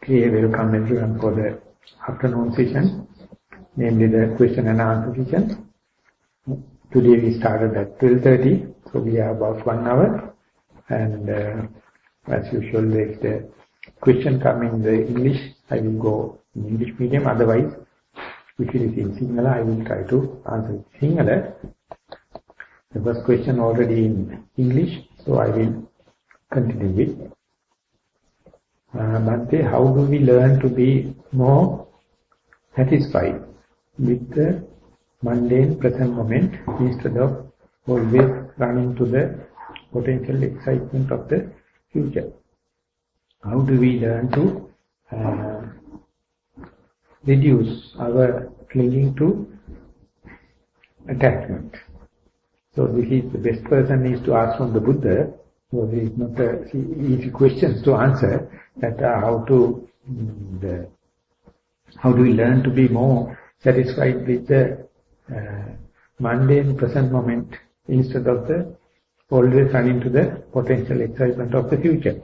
Okay, welcome everyone for the afternoon session, namely the question and answer session. Today we started at 12:30, so we are about 1 hour. And as usual, if the question come in the English, I will go in English medium. Otherwise, if it is in Sinhala, I will try to answer in Sinhala. The first question already in English, so I will continue with. Bhante, how do we learn to be more satisfied with the mundane present moment instead of always running to the potential excitement of the future? How do we learn to reduce our clinging to attachment? So this is the best person is to ask from the Buddha. So there is not easy questions to answer. That how do we learn to be more satisfied with the mundane present moment instead of the always running to the potential excitement of the future?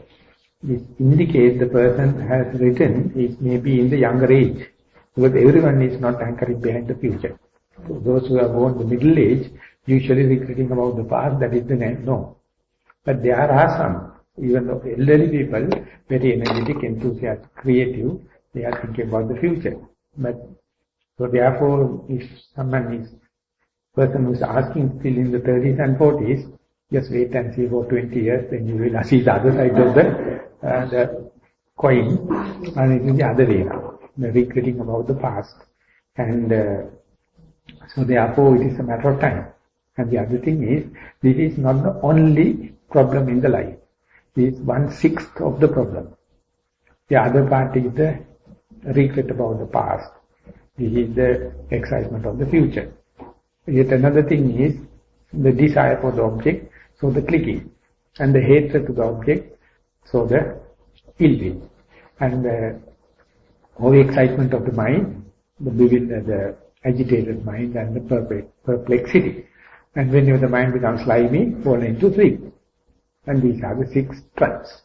This indicates the person has written is maybe in the younger age, because everyone is not anchoring behind the future. So those who are born in the middle age usually regretting about the past, that is the no. But there are some, even though elderly people, very energetic, enthusiastic, creative, they are thinking about the future. But so therefore, if someone is person who is asking still in the 30s and 40s, just wait and see for 20 years, then you will see the other side of the coin, and it is the other way now, regretting about the past. And so therefore, it is a matter of time. And the other thing is, this is not the only problem in the life. This is 1/6 of the problem. The other part is the regret about the past. This is the excitement of the future. Yet another thing is the desire for the object, so the clinging, and the hatred to the object, so the ill will, and the over-excitement of the mind, the agitated mind, and the perplexity. And whenever the mind becomes slimy, fall into sleep. And these are the 6 traps.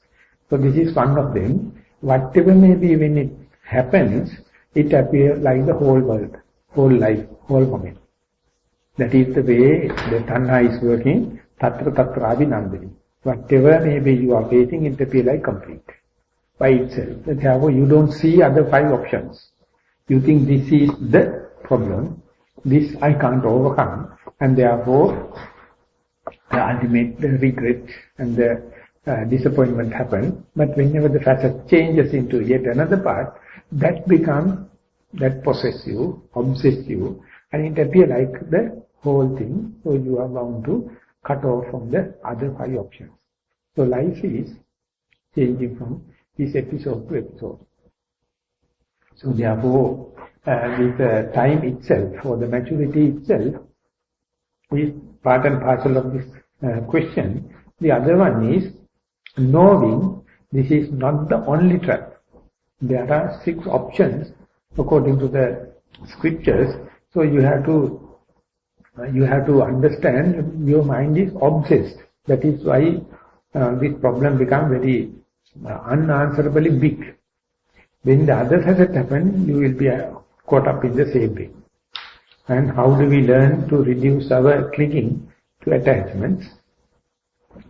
So this is one of them. Whatever may be, when it happens, it appears like the whole world, whole life, whole moment. That is the way the Tanha is working, Tatra Tatra Abhinandani. Whatever may be you are facing, it appears like complete, by itself. Therefore, you don't see other 5 options. You think this is the problem, this I can't overcome, and therefore the ultimate regret and the disappointment happen. But whenever the facet changes into yet another part, that possesses you, obsesses you, and it appears like the whole thing. So you are bound to cut off from the other 5 options. So life is changing from this episode to episode. So therefore, with the time itself, or the maturity itself, is part and parcel of this question. The other one is knowing this is not the only trap. There are 6 options according to the scriptures. So you have to understand your mind is obsessed. That is why this problem becomes very unanswerably big. When the others hasn't happened, you will be caught up in the same way. And how do we learn to reduce our clinging to attachments?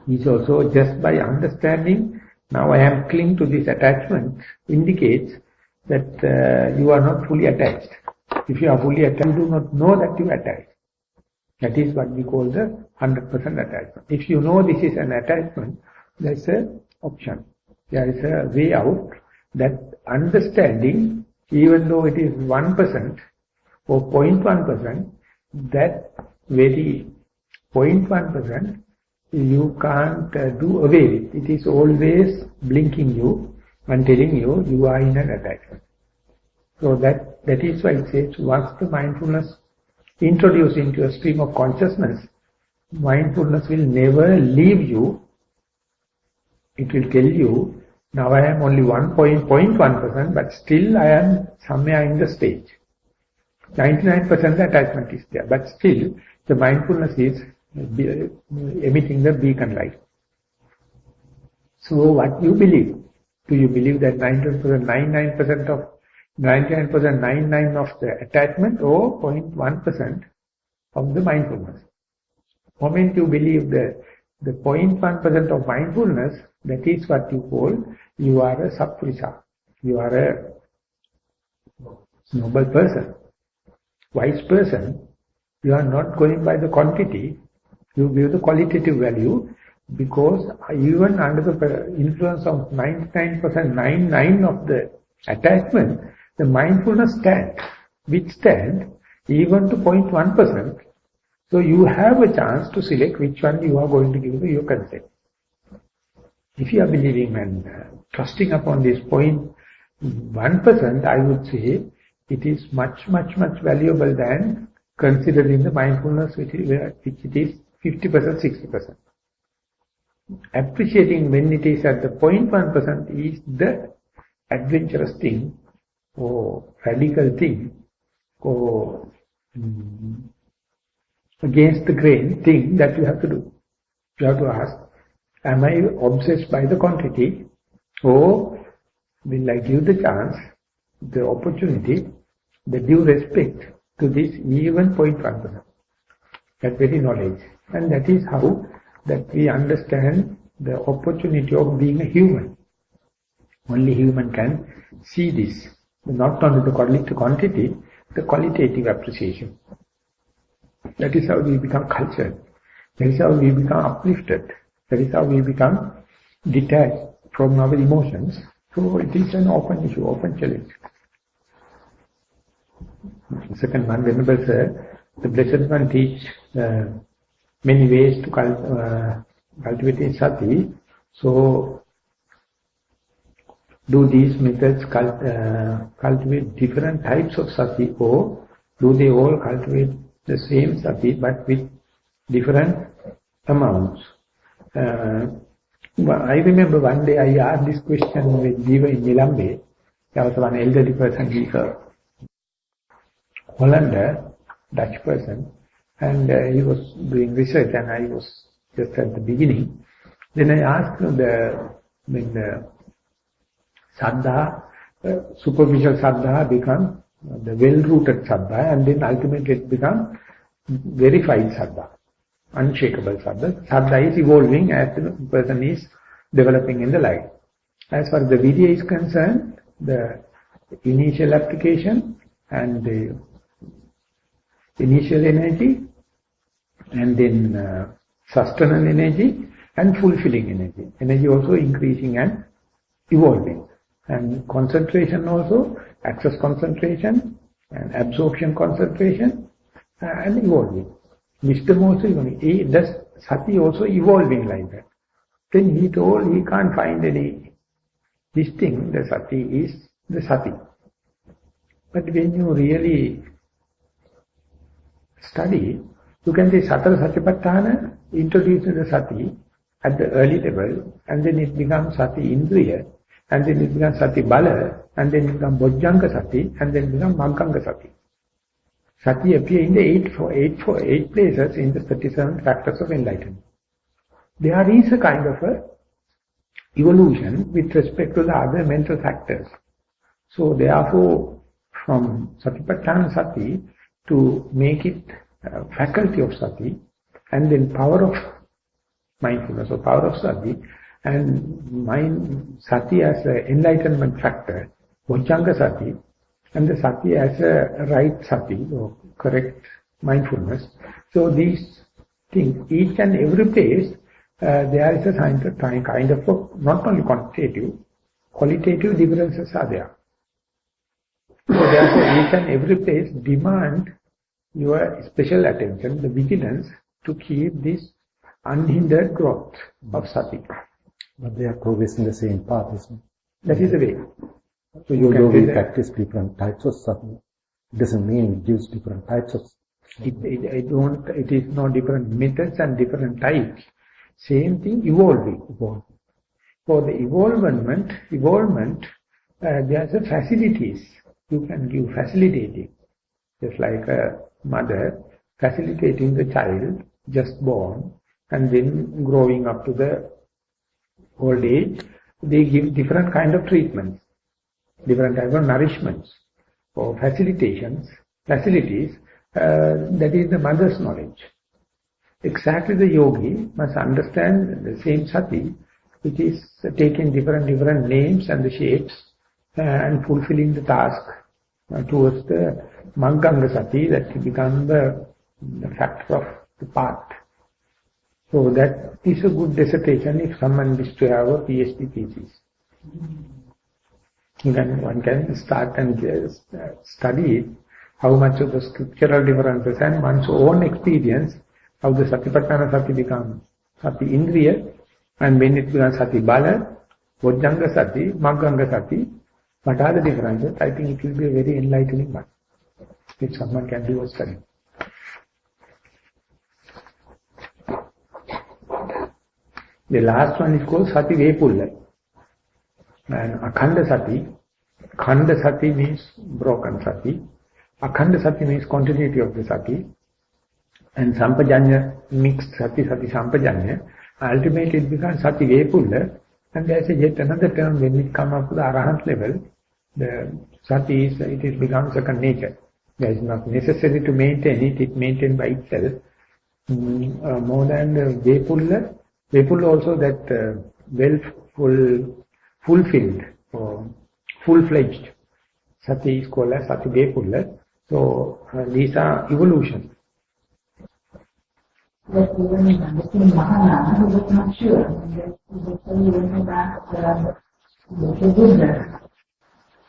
It's also just by understanding, now I am clinging to this attachment, indicates that you are not fully attached. If you are fully attached, you do not know that you are attached. That is what we call the 100% attachment. If you know this is an attachment, there is an option. There is a way out. That understanding, even though it is 1% or 0.1%, that very 0.1% you can't do away with. It is always blinking you and telling you you are in an attachment. So that is why it says, once the mindfulness introduced into a stream of consciousness, mindfulness will never leave you. It will tell you, now I am only 1.1%, but still I am somewhere in the stage. 99% attachment is there, but still the mindfulness is emitting the beacon light. So what you believe, Do you believe that 99% of 99% of the attachment or 0.1% of the mindfulness? The moment you believe the 0.1% of mindfulness, that is what you call, you are a sappurisa. You are a noble person, wise person. You are not going by the quantity, you give the qualitative value, because even under the influence of 99% of the attachment, the mindfulness withstand even to 0.1%. So you have a chance to select which one you are going to give your consent. If you are believing and trusting upon this 0.1%, I would say it is much valuable than considering the mindfulness which it is 50%, 60%. Appreciating when it is at the 0.1% is the adventurous thing or radical thing or against the grain thing that you have to do. You have to ask, am I obsessed by the quantity, or will I give the chance, the opportunity, the due respect to this even 0.1%? That very knowledge. And that is how that we understand the opportunity of being a human. Only human can see this. Not only the quantity, the qualitative appreciation. That is how we become cultured. That is how we become uplifted. That is how we become detached from our emotions. So it is an open issue, open challenge. Second one, Venerable Sir, the Blessed One teach many ways to cultivate sati. So, do these methods cultivate different types of sati, or do they all cultivate the same sati but with different amounts? I remember one day I asked this question with Jiva in Nilambe. There was one elderly person, he's a Hollander, Dutch person, and he was doing research, and I was just at the beginning. Then I asked him when the saddha, superficial saddha become the well-rooted saddha, and then ultimately it becomes verified saddha, unshakable saddha. Saddha is evolving as the person is developing in the life. As far as the vidya is concerned, the initial application and the initial energy, and then sustenance energy and fulfilling energy. Energy also increasing and evolving. And concentration also, access concentration and absorption concentration and evolving. Wisdom also evolving. Does sati also evolving like that? Then he told he can't find any this thing, the sati is the sati. But when you really study, you can say Satara Satipatthana introduces the sati at the early level, and then it becomes sati indriya, and then it becomes sati bala, and then it becomes bojjhanga sati, and then it becomes magganga sati. Sati appear in the eight places in the 37 factors of enlightenment. There is a kind of a evolution with respect to the other mental factors. So therefore, from Satipatthana sati to make it faculty of sati, and then power of mindfulness or power of sati, and sati as an enlightenment factor, bojjhanga sati, and the sati as a right sati or correct mindfulness. So these things, each and every place, there is a kind of not only quantitative, qualitative differences are there. So therefore each and every place demand your special attention, the vigilance to keep this unhindered growth of sati. But they are progressing the same path, isn't it? That is the way. So although we practice different types of sati, it doesn't mean it gives different types of sati. It is no different methods and different types. Same thing, evolving. For the evolvement, there are facilities. You can give facilitating. Just like a mother facilitating the child just born and then growing up to the old age, they give different kind of treatments, different type of nourishments or facilities. That is the mother's knowledge. Exactly the yogi must understand the same sati, which is taking different names and the shapes and fulfilling the task towards the Magganga sati, that will become the factor of the path. So that is a good dissertation if someone wishes to have a PhD thesis. One can start and study how much of the scriptural differences and one's own experience, how the Satipatthana Sati becomes Sati Indriya, and when it becomes Sati Bala, Vajjanga Sati, Magganga Sati, what are the differences? I think it will be a very enlightening one, if someone can do a study. The last one is called Sati Vepulla. And Akhanda Sati. Khanda Sati means broken Sati. Akhanda Sati means continuity of the Sati. And Sampajanya, mixed Sati Sampajanya. Ultimately it becomes Sati Vepulla. And there's yet another term when it comes up to the Arahant level. The Sati it becomes second nature. There is not necessary to maintain it, it maintained by itself. More than the Vepulla. Vepulla also that fulfilled or full-fledged Sati is called as Sati Vepulla. So these are evolution. But even in understanding Maha, he was not sure. He went back to Buddha.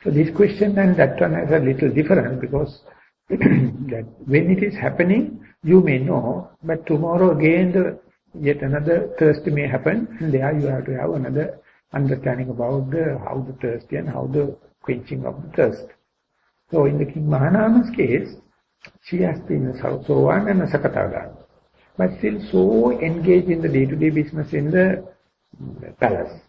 So this question and that one is a little different, because that when it is happening, you may know, but tomorrow again yet another thirst may happen, and there you have to have another understanding about how the thirsty and how the quenching of the thirst. So in the King Mahanama's case, she has been a Sovan and a Sakatagami, but still so engaged in the day-to-day business in the palace.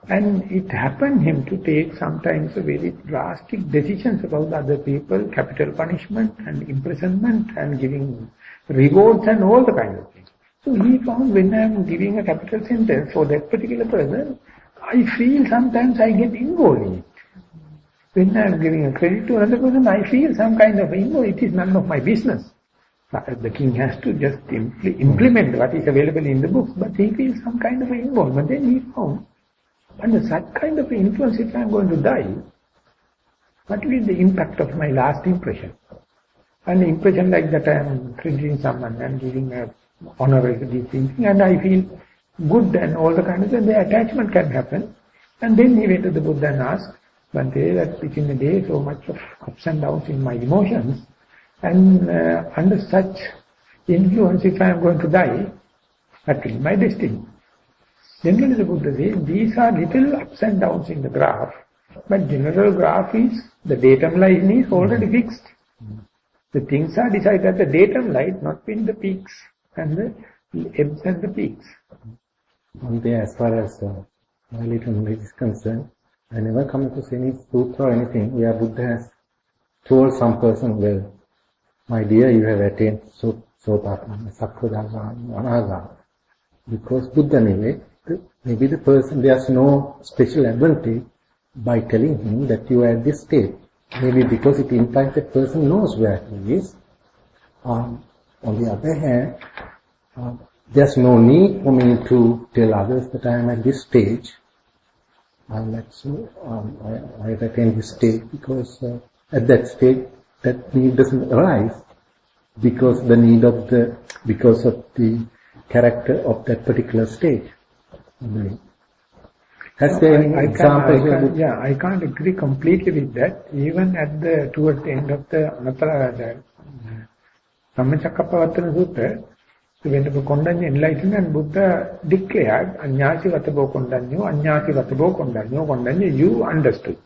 And it happened him to take sometimes very drastic decisions about other people, capital punishment and imprisonment and giving rewards and all the kind of things. So he found, when I am giving a capital sentence for that particular person, I feel sometimes I get involved in it. When I am giving a credit to another person, I feel some kind of involved. It is none of my business. The king has to just implement what is available in the books, but he feels some kind of involvement. Then he found, under such kind of influence, if I am going to die, what will be the impact of my last impression? And the impression like that I am crediting someone and giving a honorary thing, and I feel good and all the kind of things, the attachment can happen. And then he went to the Buddha and asked one day that within a day so much of ups and downs in my emotions, and under such influence, if I am going to die, that will be my destiny. Generally the Buddha says, these are little ups and downs in the graph, but general graph is, the datum line is already fixed. The things are decided at the datum line, not in the peaks and the ebbs and the peaks. One day, as far as my little knowledge is concerned, I never come across any sutra or anything where Buddha has told some person, well, my dear, you have attained Sotapanna, Sakadagami, Anagami. Because Buddha maybe the person, there's no special advantage by telling him that you are at this state. Maybe because it implies that person knows where he is. On the other hand, there's no need for me to tell others that I am at this stage. I have attained this stage because at that stage that need doesn't arise because of the character of that particular stage. Has there any examples? I can't agree completely with that. Even towards the end of the Dhammajiva Sutta, when the Kondanya enlightened and Buddha declared, Anyasi Vatabo Kondanyo, Anyasi Vatabo Kondanyo, you understood.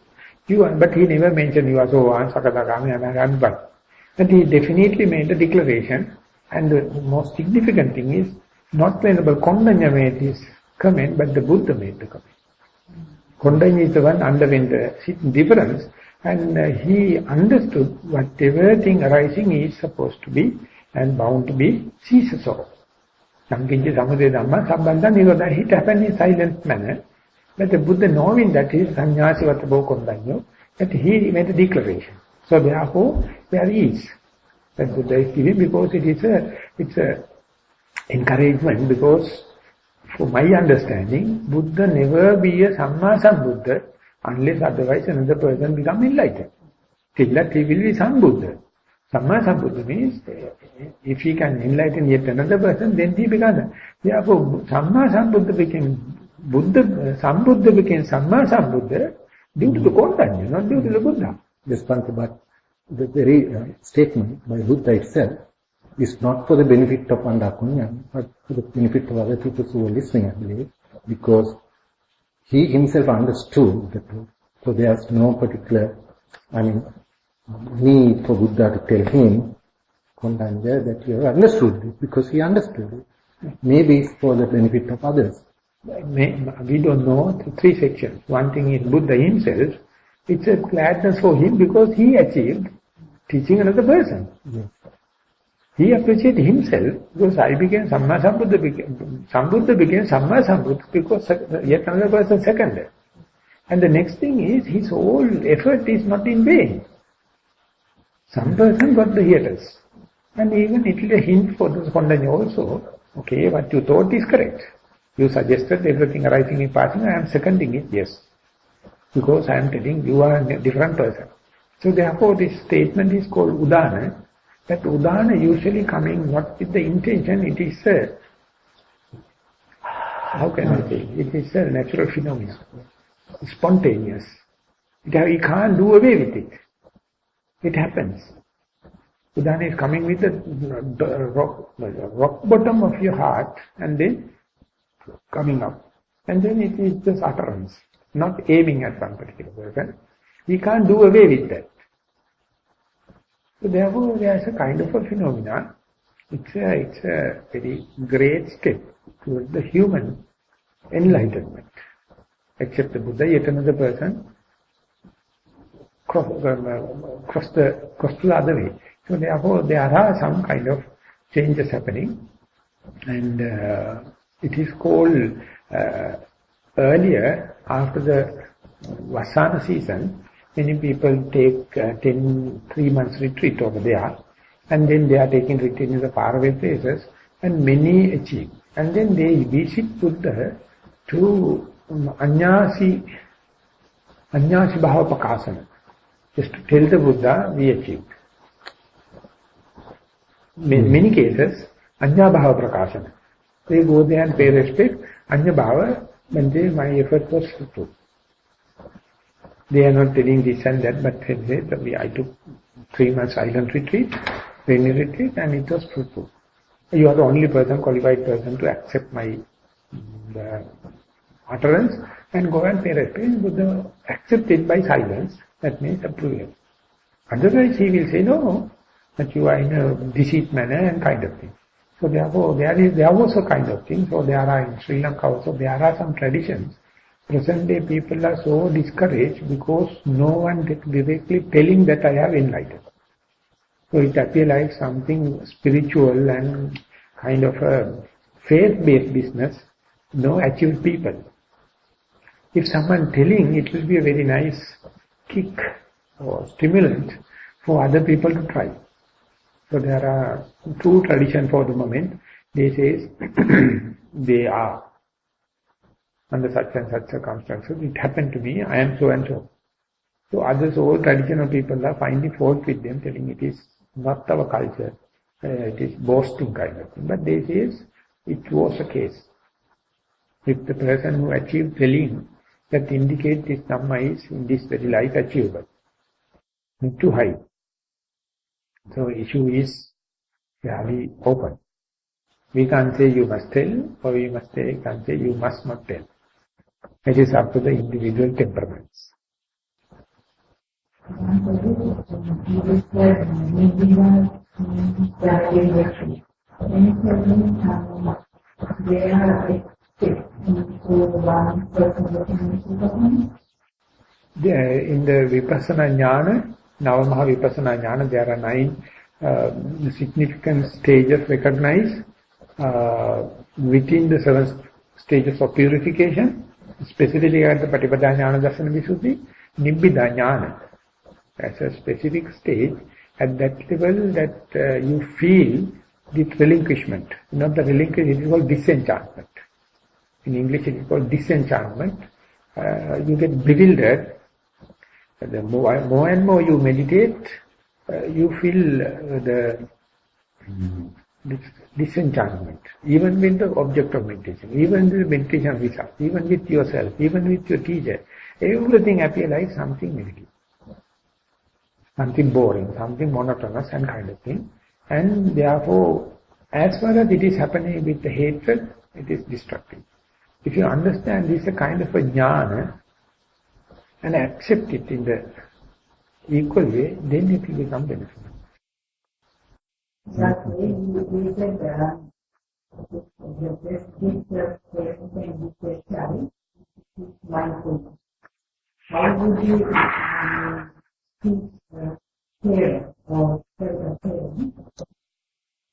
But he never mentioned you are so on, Sakadagami, Anagami, but he definitely made a declaration, and the most significant thing is, not Venerable Kondanya made this comment, but the Buddha made the comment. Kondanya is the one underwent the difference, and he understood whatever thing arising is supposed to be and bound to be ceases off. Samkinchi samudaya dhamma sambandha nirodha. It happened in silent manner. But the Buddha, knowing that he is Sannyasivata Bhokondanyo, that he made a declaration. So therefore, there is. That Buddha is giving because it's a encouragement, because for my understanding, Buddha never be a Samma Sambuddha unless otherwise another person become enlightened. Till that he will be Sambuddha. Samma Sambuddha means if he can enlighten yet another person, then he becomes. Therefore, Samma Sambuddha became Buddha, Sambuddha became Samma Sambuddha due to the Kondanya, not due to the Buddha. Just one, but the very statement by Buddha itself is not for the benefit of Andakunya, but for the benefit of other people who are listening, I believe, because he himself understood that, so there's no particular, need for Buddha to tell him, Kondanya, that you have understood it, because he understood it. Maybe it's for the benefit of others. We don't know, three sections. One thing is Buddha himself, it's a gladness for him because he achieved teaching another person. Yes. He appreciated himself because I became Samma Sambuddha, Sambuddha became Samma Sambuddha because yet another person seconded. And the next thing is his whole effort is not in vain. Some person got the hiatus. And even it is a hint for the Kondanya also, okay, what you thought is correct. You suggested everything arising in passing, I am seconding it, yes. Because I am telling you are a different person. So therefore this statement is called Udana. That Udana usually coming not with the intention, it is how can I say, it is a natural phenomenon. Spontaneous. You can't do away with it. It happens. Udana is coming with the rock bottom of your heart and then coming up. And then it is just utterance, not aiming at one particular person. We can't do away with that. So therefore there is a kind of a phenomenon. It's a very great step towards the human enlightenment. Except the Buddha, yet another person cross to the other way. So therefore there are some kind of changes happening, and it is called earlier, after the Vasana season, many people take 3 months retreat over there, and then they are taking retreat in the faraway places, and many achieve. And then they visit Buddha to Anyasi Bhava Pakasana, just to tell the Buddha, we achieved. In many cases, Anya Bhava Prakasana. They go there and pay respect, Anya Bhava, and my effort was fruitful. They are not telling this and that, but they say, I took 3 months silent retreat, rainy retreat, and it was fruitful. You are the only person, qualified person to accept my utterance and go and pay respect. Buddha accept it by silence, that means approval. Otherwise he will say, no, that you are in a deceit manner and kind of thing. So therefore there was a kind of thing. So there are in Sri Lanka also, there are some traditions. Present day people are so discouraged because no one is directly telling that I have enlightened. So it appears like something spiritual and kind of a faith-based business, no achieved people. If someone telling, it will be a very nice kick or stimulant for other people to try. So there are two traditions for the moment. They say they are under such and such circumstances. It happened to me, I am so and so. So others, all traditional people are finding fault with them, telling it is not our culture, it is boasting kind of thing. But they say it was a case. If the person who achieved telling, that indicates this Dhamma is in this very life achievable. Not too high. So issue is fairly open. We can't say you must tell, or we can't say you must not tell. It is up to the individual temperaments. In the Vipassana Jnana, Maha Vipassana Jnana, there are 9 significant stages recognized within the 7 stages of purification. specifically at the Patipada Jnana Darsana Visuddhi, Nibbida Jnana. That's a specific stage. At that level that you feel the relinquishment. Not the relinquishment, it is called disenchantment. In English it is called disenchantment. You get bewildered. The more and more you meditate, you feel the disenchantment. Even with the object of meditation, even with the meditation result, even with yourself, even with your teacher, everything appears like something negative. Something boring, something monotonous and kind of thing. And therefore, as far as it is happening with the hatred, it is destructive. If you understand this is a kind of a jnana and accept it in the equal way, then it will become beneficial. That way, you said the best teacher can be the child is mindfulness. How would you teach Thero or Thero?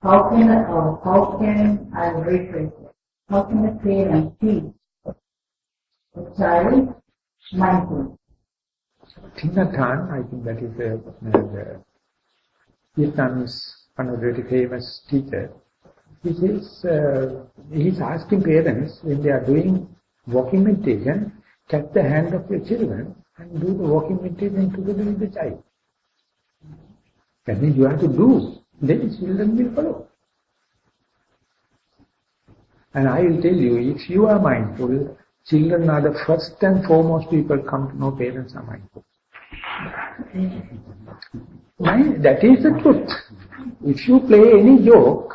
How can I rephrase it? How can a parent teach a child mindfulness? Thich Nhat Hanh, I think that is the Vietnamese one of the very famous teacher. He says, he's asking parents when they are doing walking meditation, catch the hand of your children and do the walking meditation together with the child. That means you have to do, then children will follow. And I will tell you, if you are mindful, children are the first and foremost people come to know parents are mindful. That is the truth. If you play any joke,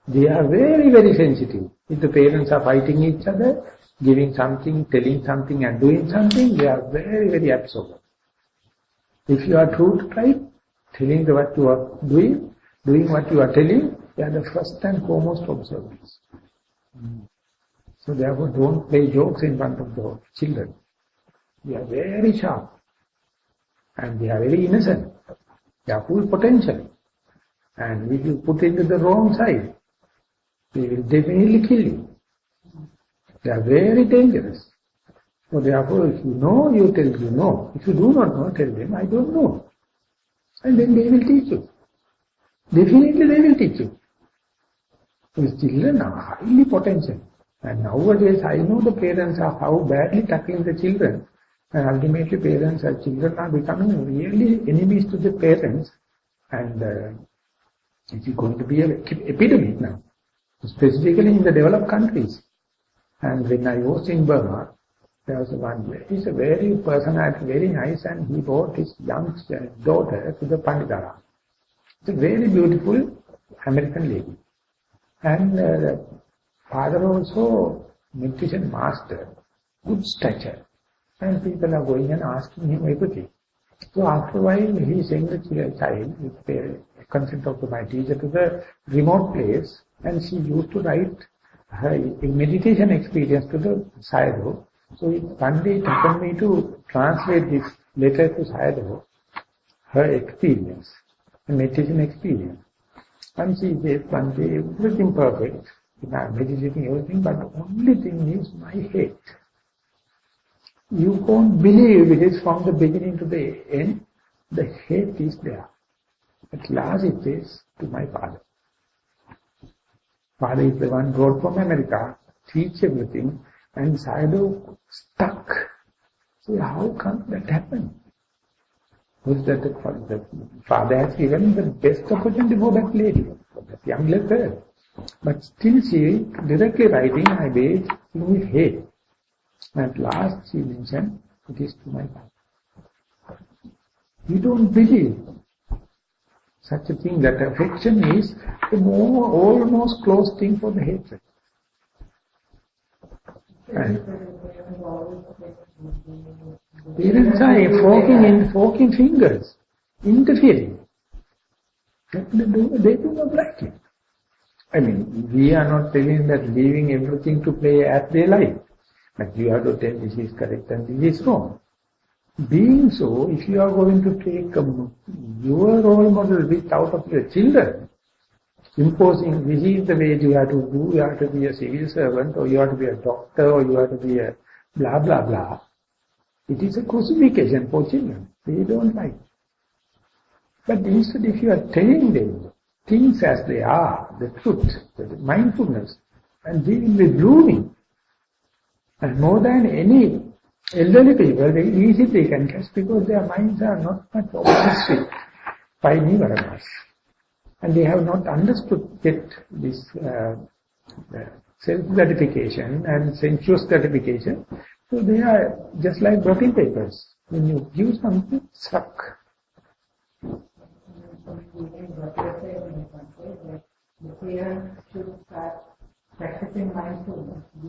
they are very, very sensitive. If the parents are fighting each other, giving something, telling something and doing something, they are very, very absorbed. If you are true to right, telling what you are doing what you are telling, they are the first and foremost observers. So therefore don't play jokes in front of the children. They are very sharp. And they are very innocent. They are full potential. And if you put into the wrong side, they will definitely kill you. They are very dangerous. So therefore, if you know, you tell you know. If you do not know, tell them, I don't know. And then they will teach you. Definitely they will teach you. Because children are highly potential. And nowadays, I know the parents are how badly tackling the children. And ultimately parents and children are becoming really enemies to the parents. And it is going to be an epidemic now. Specifically in the developed countries. And when I was in Burma, there was one, he's a very personality, very nice, and he brought his young daughter to the Panditara. It's a very beautiful American lady. And the father also, meditation master, good stature. And people are going and asking him everything. So after a while, he sent the child, with the consent of my teacher, to the remote place, and she used to write her meditation experience to the Sayadaw. So one day it happened me to translate this letter to Sayadaw, her experience, the meditation experience. And she said one day, everything perfect, I'm meditating everything, but the only thing is my head. You won't believe it is from the beginning to the end, the head is there. At last it says to my father. Father is the one brought from America, teach everything, and Sayadaw stuck. So how come that happened? Was that the father has given the best opportunity for that lady, for that young girl. But still she directly writing, I bathe in his head. At last she mentioned, it is to my father. You don't believe such a thing, that affection is the more almost close thing for the hatred. And parents are forking fingers, interfering. They do not like it. I mean, we are not telling that leaving everything to play as they like. But you have to tell this is correct and this is wrong. Being so, if you are going to take your role model out of your children, imposing this is the way you have to do, you have to be a civil servant, or you have to be a doctor, or you have to be a blah, blah, blah. It is a crucifixion for children. They don't like. But instead, if you are telling them things as they are, the truth, the mindfulness, and they will be blooming. And more than any elderly people, very easily they can catch because their minds are not much obsessed with five nivaranas. And they have not understood yet this self-gratification and sensuous gratification. So they are just like blotting papers. When you give something, suck.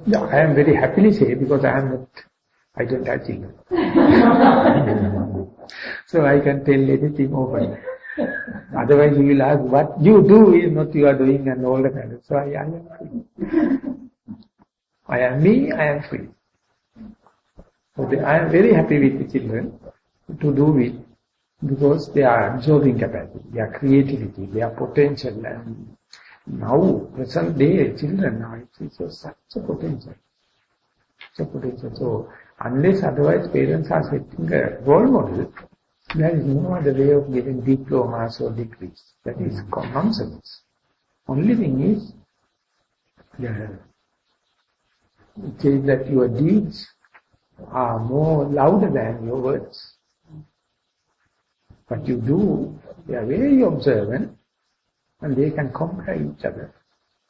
Yeah, I am very happily say because I don't have children. So I can tell anything open. Otherwise you will ask what you do is not you are doing and all that kind of. So I am free. I am me, I am free. Okay, I am very happy with the children to do it because they are absorbing capacity, their creativity, their potential, and now, present day, children now, it's such a potential. So, unless otherwise parents are setting a role model, there is no other way of getting diplomas or degrees. That is nonsense. Only thing is, it says that your deeds are more louder than your words. What you do, they are very observant and they can compare each other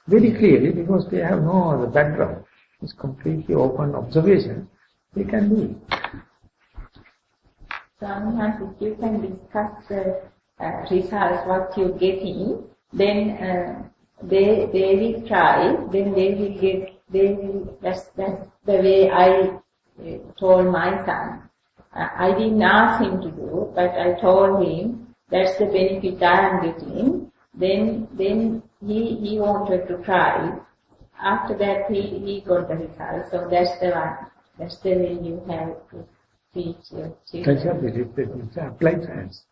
very clearly because they have no other background. It's completely open observation. They can do it. Sometimes if you can discuss the results, what you're getting, then they will try, then that's the way I told my son. I didn't ask him to do, but I told him that's the benefit I am getting. Then he wanted to try. After that he got the result. So that's the one. That's the way you have to teach your children. It's applied science.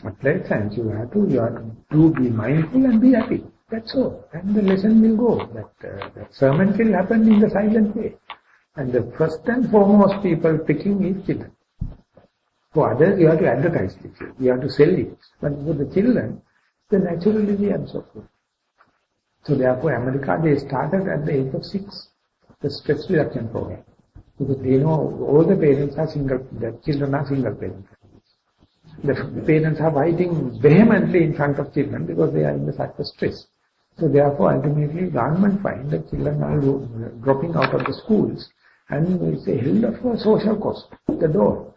Applied science, you have to be mindful and be happy. That's all. And the lesson will go. That sermon will happen in the silent way. And the first and foremost people picking is children. For others, you have to advertise it. You have to sell it. But for the children, they naturally absorb it. So therefore, America, they started at the age of 6, the stress reduction program. Because they know all the parents are single, the children are single parents. The parents are fighting vehemently in front of children because they are in such a stress. So therefore, ultimately, government find that children are dropping out of the schools and it's a hell of a social cost at the door.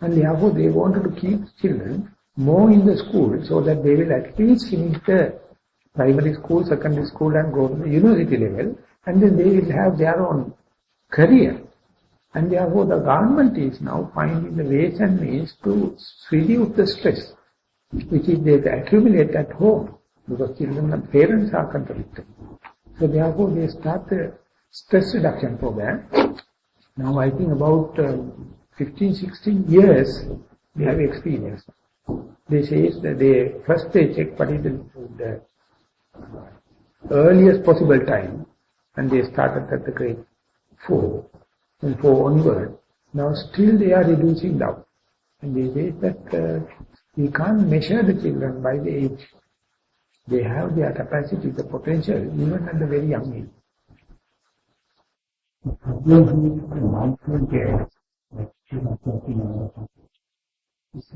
And therefore, they wanted to keep children more in the school so that they will at least finish the primary school, secondary school and go to the university level and then they will have their own career. And therefore the government is now finding the ways and means to reduce the stress which is they accumulate at home because children and parents are contradictory. So therefore they start the stress reduction program. Now I think about 15-16 years they have experience. They say that they check what is the earliest possible time and they started at the grade 4 and 4 onward. Now still they are reducing down. And they say that we can't measure the children by the age. They have their capacity, the potential even at the very young age. The problem with the mindful parents that you are talking about is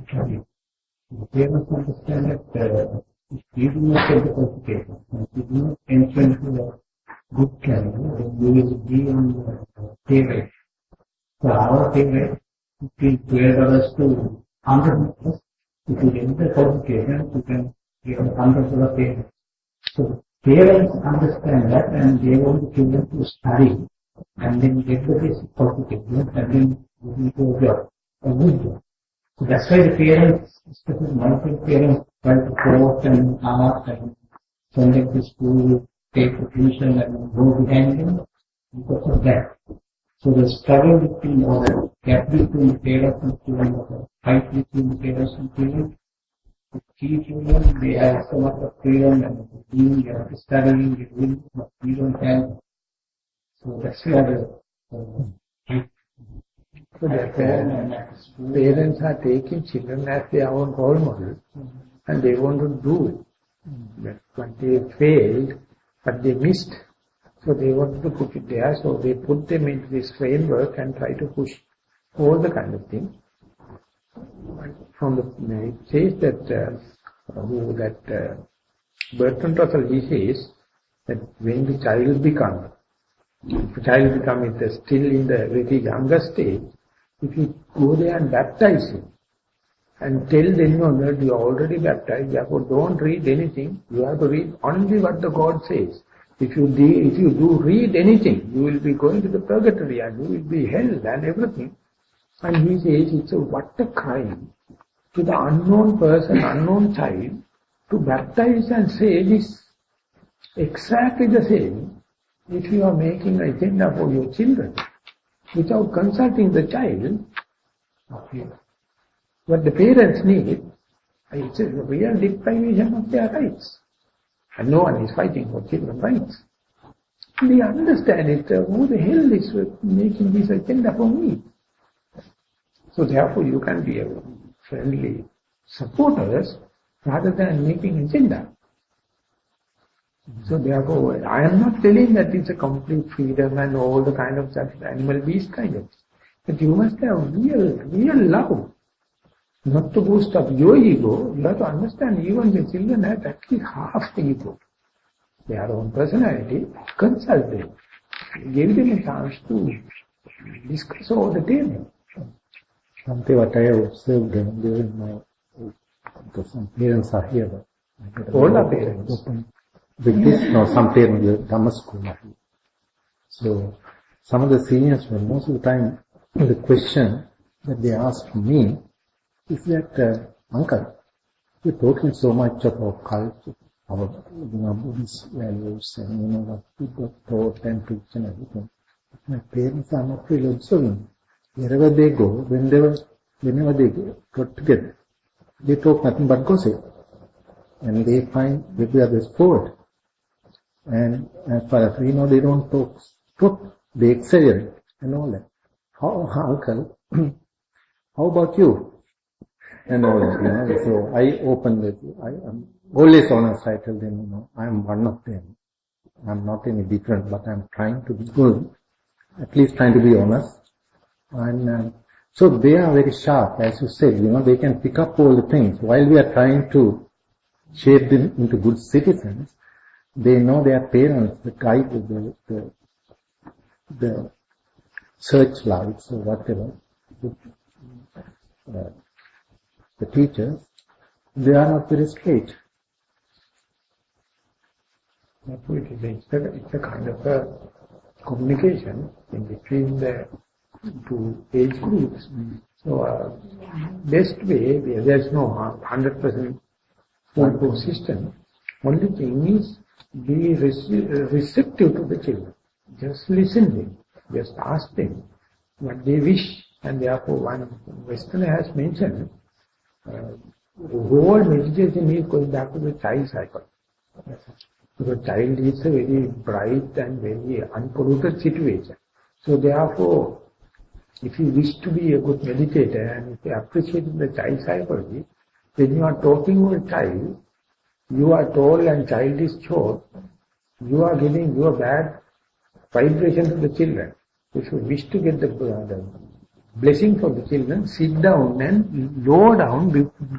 the parents understand that if you do not take the qualification, if you do not enter into a good career, then you will be on the pay rate. So our pay rate between $12 to $100. If you get the qualification, you can get $100 pay rate. So parents understand that and they want the children to study and then get the basic qualification and then go to a job, a good job. So that's why the parents, especially mindful parents, try to coach and ask and send them to school, take the tuition and go behind them because of that. So the struggle between or the gap between the parents and children, the fight between the parents and children, the key children, they have so much of freedom and they have studying, but we don't have. So that's where the So that parents are taking children as their own role model, and they want to do but they failed, but they missed. So they wanted to put it there, so they put them into this framework and try to push all the kind of things. From the, it says that, Bertrand Russell, he says that when the child becomes still in the very younger stage, if you go there and baptize him, and tell them, no, you are already baptized, therefore don't read anything, you have to read only what the God says. If you do read anything, you will be going to the purgatory and you will be held and everything. And he says, what a crime to the unknown person, unknown child, to baptize and say this exactly the same if you are making an agenda for your children without consulting the child. What the parents need, it's a real deprivation of their rights. And no one is fighting for children's rights. They understand it, who the hell is making this agenda for me? So therefore you can be a friendly supporters rather than making agenda. So therefore, I am not telling that it's a complete freedom and all the kind of animal beast kind of. But you must have real love. Not to boost up your ego, you have to understand even the children have at least half the ego. Their own personality, consult them. Give them a chance to discuss all the table. Something what I have observed during my, because some parents are here, but all are parents. With this, no, some parents in Dhamma school are here. So, some of the seniors, most of the time, the question that they ask me is that, Uncle, you're talking so much about culture, about Buddhist values and what people taught and preach and everything. My parents are not really observing. Wherever they go, whenever they got together, they talk nothing but gossip. And they find every other's fault. And as far as we know, they don't talk truth. They exaggerate and all that. Uncle, how about you? And all that, So I open with, I am always honest. I tell them, I am one of them. I'm not any different, but I'm trying to be good. At least trying to be honest. And so they are very sharp, as you said, they can pick up all the things. While we are trying to shape them into good citizens, they know their parents, the guide, the searchlights or whatever, the teachers, they are not very straight. It's a kind of a communication in between the two age groups. So, best way, there's no 100% foolproof system. Only thing is, be receptive to the children. Just listen to them. Just ask them what they wish. And therefore, one Westerner has mentioned, whole meditation is going back to the child cycle. The child is a very bright and very unpolluted situation. So therefore, if you wish to be a good meditator and if you appreciate the child psychology, when you are talking with a child, you are tall and child is short, you are giving your bad vibration to the children. If you wish to get the blessing for the children, sit down and lower down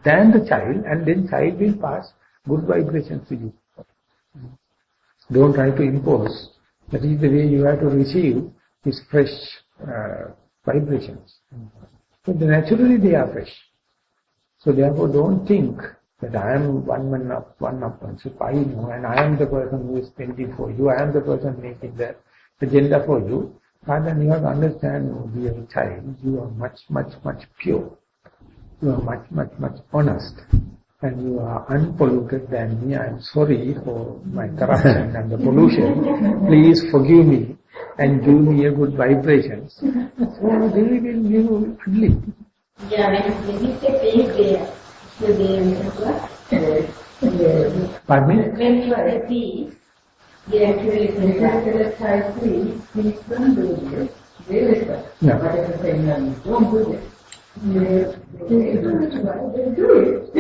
than the child, and then child will pass good vibrations to you. Don't try to impose. That is the way you have to receive these fresh vibrations. So naturally they are fresh. So therefore don't think that I am one upmanship. I know, and I am the person who is spending for you. I am the person making the agenda for you. And then you have to understand, dear child, you are much pure. You are much honest. And you are unpolluted than me. I am sorry for my corruption and the pollution. Please forgive me and give me a good vibrations. So they will give you live. Yeah, when you say Pardon me? when you are at peace, they actually say, child please don't do this. realistic. Yeah. But if you say, no, don't do this. They do it.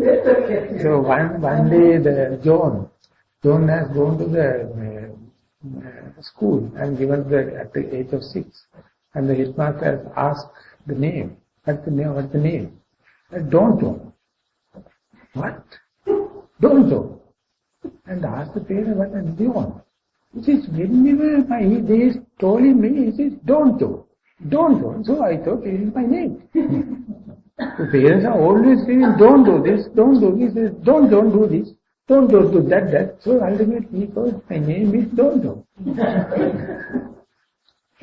That's okay. So one day the John has gone to the school and given at the age of 6, and the headmaster has asked the name. What's the name? Don't know. What? Don't know. And asked the parent, what is John? He says, whenever they told me, he says, don't know. Don't know. So I thought it is my name. The parents are always saying, don't do this, don't do this, don't do this, don't do that. So ultimately he thought my name is don't do.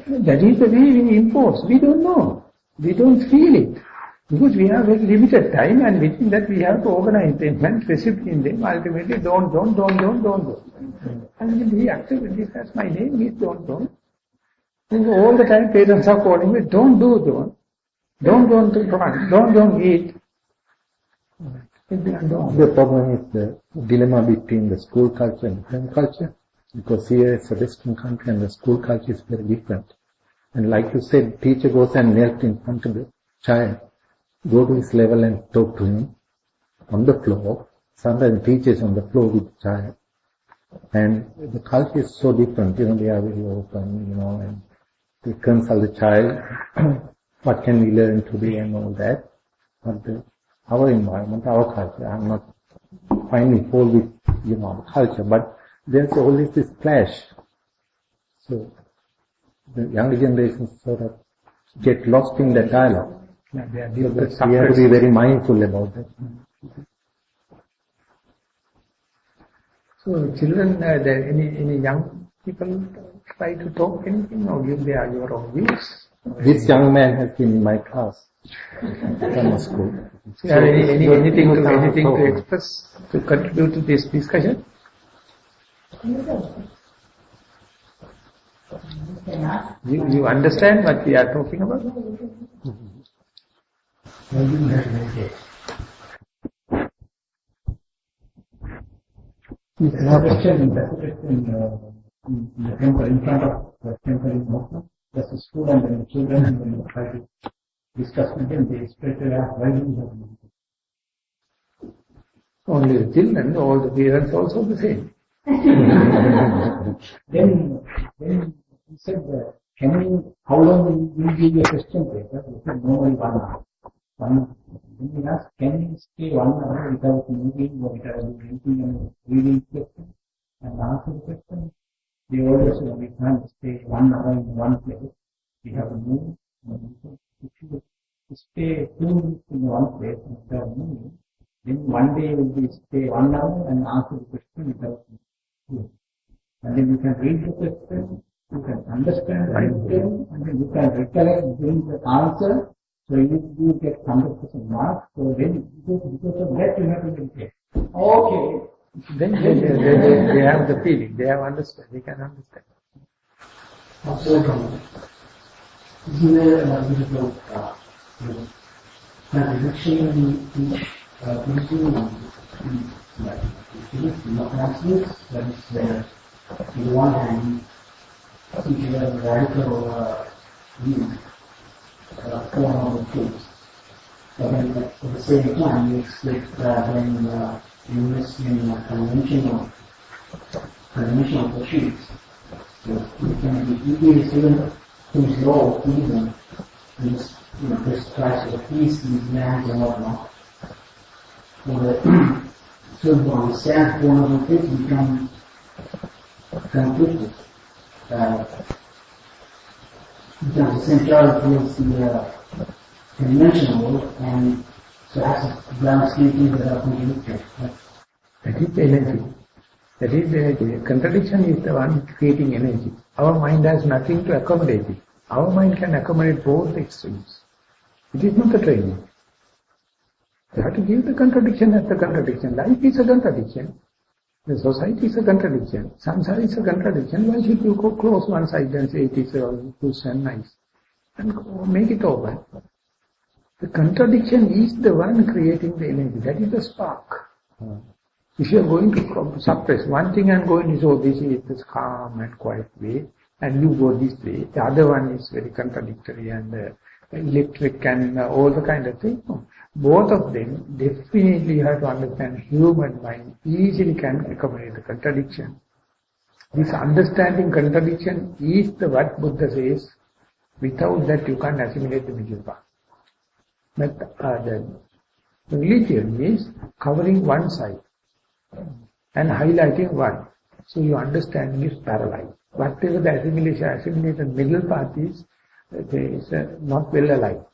That is the way we impose. We don't know. We don't feel it. Because we have very limited time, and within that we have to organize them and discipline them. Ultimately, don't do. And he accepted this as my name is don't. And all the time parents are calling me, don't do. Don't eat. The problem is the dilemma between the school culture and home culture, because here it's a Western country and the school culture is very different. And like you said, teacher goes and knelt in front of the child, go to his level and talk to him on the floor. Sometimes teachers on the floor with the child. And the culture is so different, they are very open, and they consult the child, what can we learn today and all that. But our environment, our culture, I'm not finding fault with, the culture, but there's always this clash. So the younger generations sort of get lost in that dialogue. Yeah, we have to be very mindful about that. So children, any young people try to talk anything or give your own views? This young man has been in my class, Dhamma school. So anything to express, to contribute to this discussion? You understand what we are talking about? In the temple, in front of the temple in Maha, there's a school and then the children, and then they try to discuss with them, they straight away ask, why do you have meditation? Only the children, all the parents also the same. Then he said, how long will you give a question paper? He said, normally 1 hour. 1 hour. Then we asked, can you stay 1 hour without moving or without doing anything and reading question and answer the question? They always say, we can't stay 1 hour in one place. We have to move. If you stay 2 minutes in one place without moving, then one day will be stay 1 hour and answer the question without moving. And then you can read the question, you can understand the question, and then you can recollect, bring the answer, so you get 100% marks. So then, because of that, you have to meditate. Okay. Then they have the feeling, they have understood, they can understand. Also, isn't there a bit of contradiction in each teaching, like that is there. On the one hand, teachers have a radical view, form of the truth. But then at the same time, you expect when you invest in conventional pursuits. So it can be easy even who's low of reason, and just, just tries to appease these demands and whatnot. So to understand one of the things become conflicted. Because the centrality is the conventional and so has to balance things that are contradictory. That is the energy. That is the energy. Contradiction is the one creating energy. Our mind has nothing to accommodate it. Our mind can accommodate both extremes. It is not a training. You have to give the contradiction as the contradiction. Life is a contradiction. The society is a contradiction. Samsara is a contradiction. Why should you go close one side and say it is all good and nice? And make it open. The contradiction is the one creating the energy. That is the spark. If you are going to suppress one thing and going to show this is this calm and quiet way, and you go this way, the other one is very contradictory and electric and all the kind of thing. No. Both of them, definitely you have to understand human mind easily can accommodate the contradiction. This understanding contradiction is the what Buddha says. Without that you can't assimilate the middle path. But the religion is covering one side and highlighting one. So your understanding is paralyzed. Whatever the assimilated middle path is not well aligned.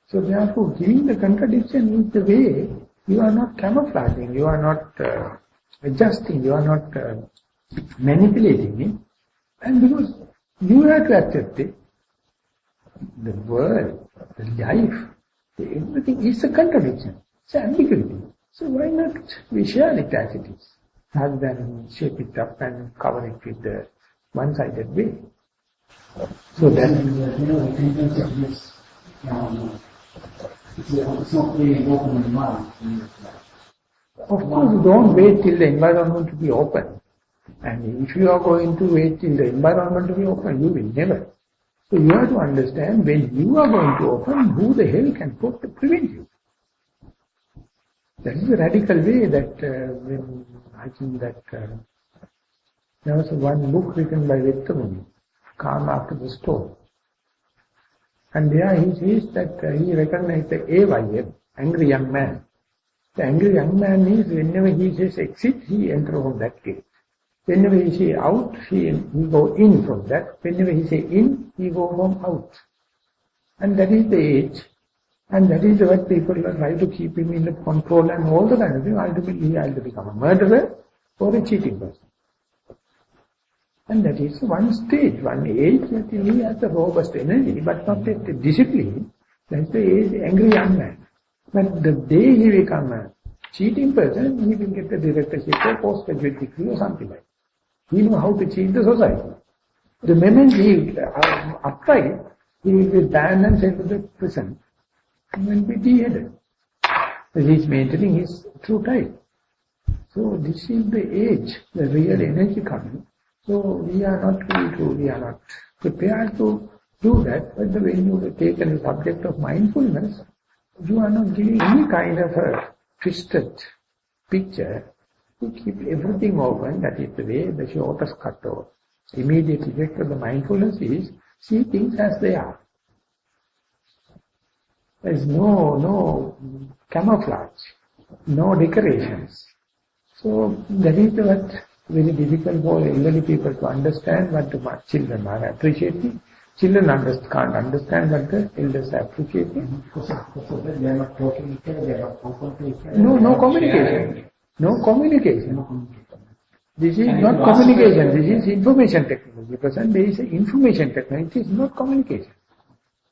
So therefore, giving the contradiction is the way you are not camouflaging, you are not adjusting, you are not manipulating it. And because you have to accept it, the world, the life, everything is a contradiction. It's ambiguity. So why not we share it as it is, rather than shape it up and cover it with the one-sided way. So that it's not really open in mind. Of course, don't wait till the environment to be open. And if you are going to wait till the environment to be open, you will never. So you have to understand when you are going to open, who the hell can prevent you? That is the radical way that when I think that there was one book written by Wellington, Calm After the Storm. And there he says that he recognized the AYM, angry young man. The angry young man is whenever he says exit, he enters from that gate. Whenever he say out, he go in from that. Whenever he say in, he go from out. And that is the age. And that is what people are trying to keep him in the control and all the kind of thing. Ultimately, he either become a murderer or a cheating person. And that is one stage, one age that he has a robust energy, but not a discipline. That's the age, angry young man. But the day he become a cheating person, he will get a directorship or postgraduate degree or something like that. He knows how to cheat the society. The moment he is upright, he will be banned and sent to the prison and will be beheaded. But he is maintaining his true type. So this is the age, the real energy coming. So we are not prepared to do that. But when you take the subject of mindfulness, you are not giving any kind of a twisted picture. You keep everything open. That is the way the shortest cut over. Immediate effect of the mindfulness is see things as they are. There is no camouflage, no decorations. So that is what very difficult for elderly people to understand what the children are appreciating. Children can't understand what the elders are appreciating. They are not talking each other, they are not open to each other. No communication. No communication. This is not communication, this is information technology. Because there is information technology, it is not communication.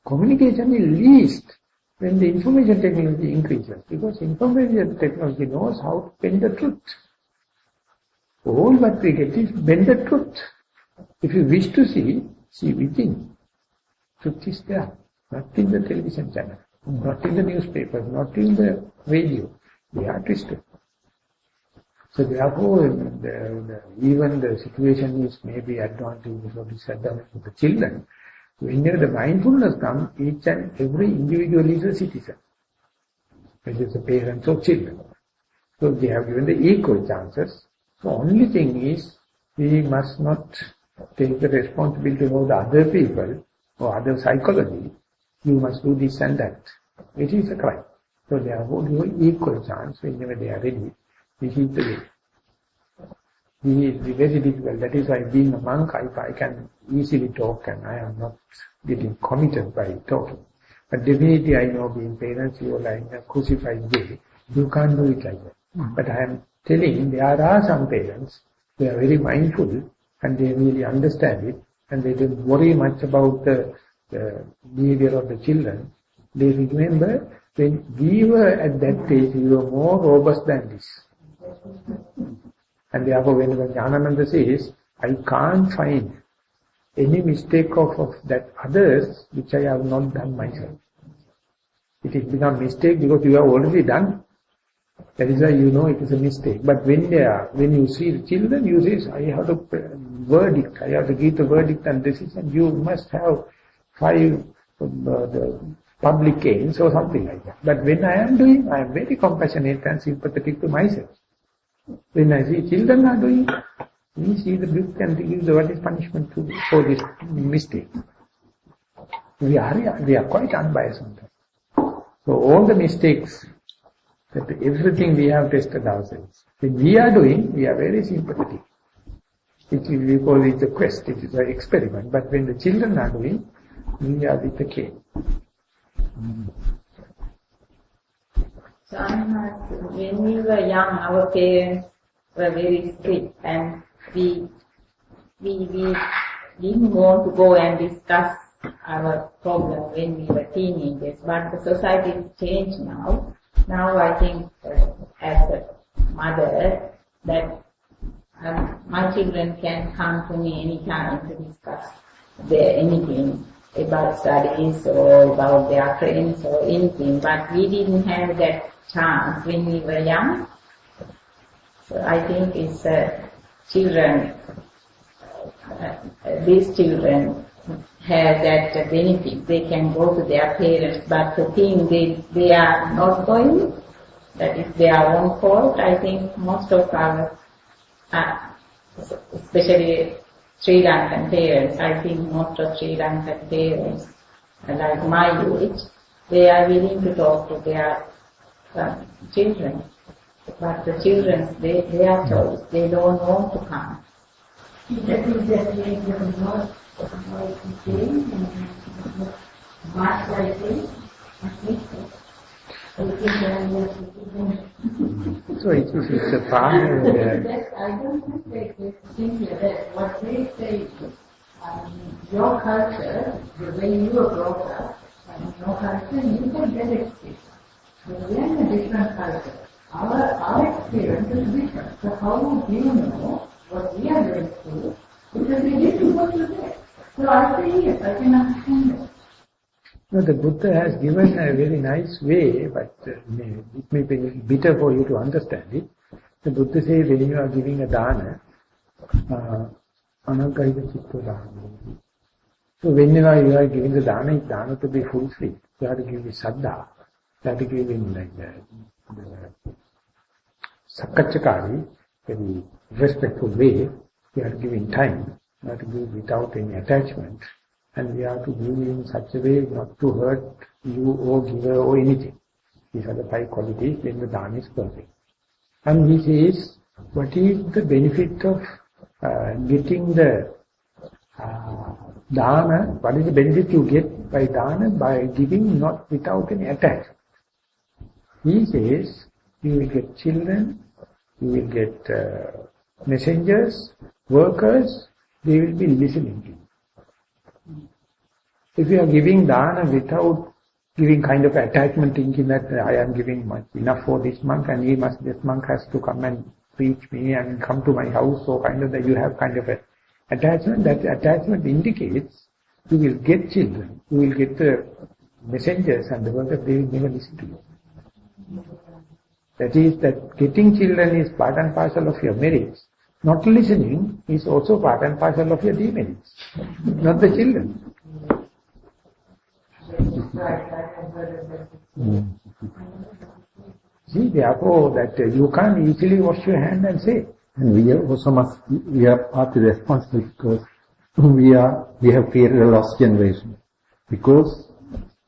Communication is least when the information technology increases. Because information technology knows how to bend the truth. All what we get is bend the truth. If you wish to see within. Truth is there. Not in the television channel, not in the newspaper, not in the radio. They are twisted. So therefore, even the situation is maybe advantageous or disadvantageous for the children. Whenever the mindfulness comes, each and every individual is a citizen. Whether it's the parents or children. So they have given the equal chances. The only thing is, we must not take the responsibility of the other people or other psychology. You must do this and that. It is a crime. So therefore, give equal chance whenever they are ready. This is the way. This is very difficult. That is why being a monk, I can easily talk and I am not getting committed by talking. But definitely I know being parents, you are like in a crucified way. You can't do it like that. But I am telling there are some parents, they are very mindful and they really understand it and they don't worry much about the behavior of the children. They remember when we were at that stage, we were more robust than this. And therefore when Jnanananda says, I can't find any mistake of that others which I have not done myself. It has become mistake because you have already done. That is why you know it is a mistake. But when you see the children, you say, I have to verdict, I have to give the verdict and decision. You must have 5 the public aims or something like that. But when I am doing, I am very compassionate and sympathetic to myself. When I see children are doing, we see the book and give the what is punishment for this mistake. We are quite unbiased on that. So all the mistakes, that everything we have tested ourselves. When we are doing, we are very sympathetic. We call it a quest, it is an experiment. But when the children are doing, we are with the cane. So when we were young, our parents were very strict, and we didn't want to go and discuss our problem when we were teenagers. But the society has changed now. Now I think as a mother that my children can come to me anytime to discuss anything about studies or about their friends or anything, but we didn't have that chance when we were young. So I think it's children, these children have that benefit. They can go to their parents, but the thing they are not going, that is their own fault. I think most of our, especially Sri Lankan parents, I think most of Sri Lankan parents, like my age, they are willing to talk to their children. But the children, they are choice. They don't want to come. That is that they do not change and much like this. So it's a part I don't think they think that. What they say is, your culture, the way you were brought up, and your culture, you can get it. But we are in a different culture. Our experience is different. So how do you know what we are going through? Because we didn't go through that. So I say yes, I can understand it. No, the Buddha has given a very nice way, but it may be bitter for you to understand it. The Buddha says when you are giving a dana, anaggaita chitta dana. So whenever you are giving the dana to be fulfilled, you have to give it saddha, you have to give him like the sakachakari, very respectful way, you have to give in time, you have to give without any attachment. And we have to give in such a way not to hurt you or giver or anything. These are the 5 qualities when the dana is perfect. And he says, what is the benefit of getting the dana? What is the benefit you get by dana? By giving not without any attachment. He says, you will get children, you will get messengers, workers, they will be listening to you. If you are giving dana without giving kind of attachment, thinking that I am giving much enough for this monk and this monk has to come and preach me and come to my house, so kind of that you have kind of a attachment. That attachment indicates you will get children, you will get the messengers and the workers, they will never listen to you. That is that getting children is part and parcel of your merits. Not listening is also part and parcel of your demerits, not the children. See, therefore, that you can't easily wash your hand and say. And we are partly responsible because we have created a lost generation. Because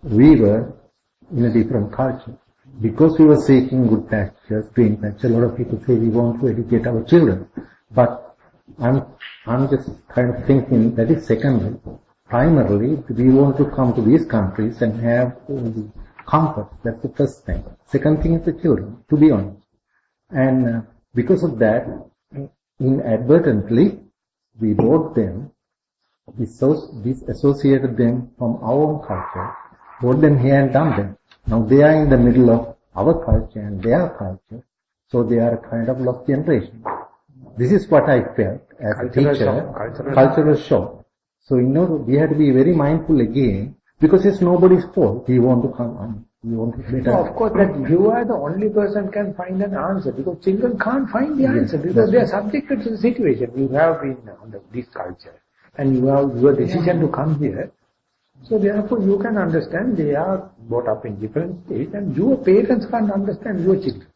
we were in a different culture. Because we were seeking good pastures, green pastures, a lot of people say we want to educate our children. But I'm just kind of thinking that is secondary. Primarily, we want to come to these countries and have all the comfort. That's the first thing. Second thing is the children, to be honest. And because of that, inadvertently, we brought them, disassociated them from our own culture, brought them here and dumped them. Now they are in the middle of our culture and their culture, so they are a kind of lost generation. This is what I felt as a teacher, cultural shock. So, we had to be very mindful again, because it's nobody's fault. We want to come You want it better. So of course, that you are the only person can find an answer, because children can't find the answer, because they are subjected to the situation. You have been under this culture, and you have your decision to come here. So therefore, you can understand they are brought up in different states, and your parents can't understand your children.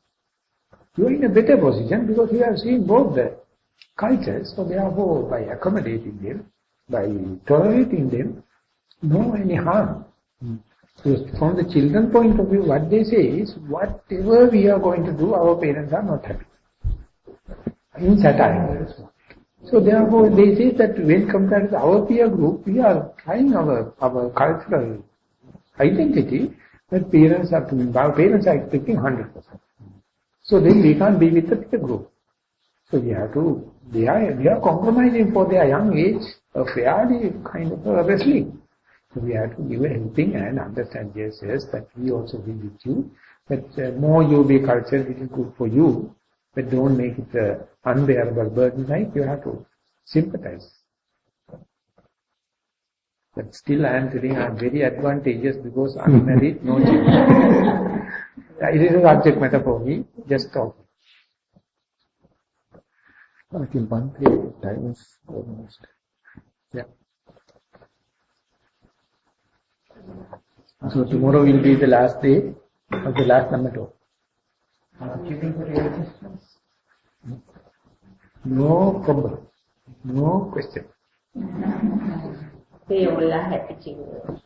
You are in a better position because you have seen both the cultures. So therefore, by accommodating them, by tolerating them, no any harm. So from the children point of view, what they say is, whatever we are going to do, our parents are not happy. In satire. So therefore, they say that when compared to our peer group, we are trying our cultural identity, but our parents are expecting 100%. So then we can't be with the peer group. So they are compromising for their young age, a fairly kind of a wrestling. So we have to give a helping hand, understand, yes, that we also will with you. But more you be culture, which is good for you, but don't make it an unbearable burden, like you have to sympathize. But still I am telling I am very advantageous because unmarried, no children. It is a subject matter for me, just talk. I think time is almost. Yeah. So tomorrow will be the last day of the last number 2. No problem. No question. They all are happy children.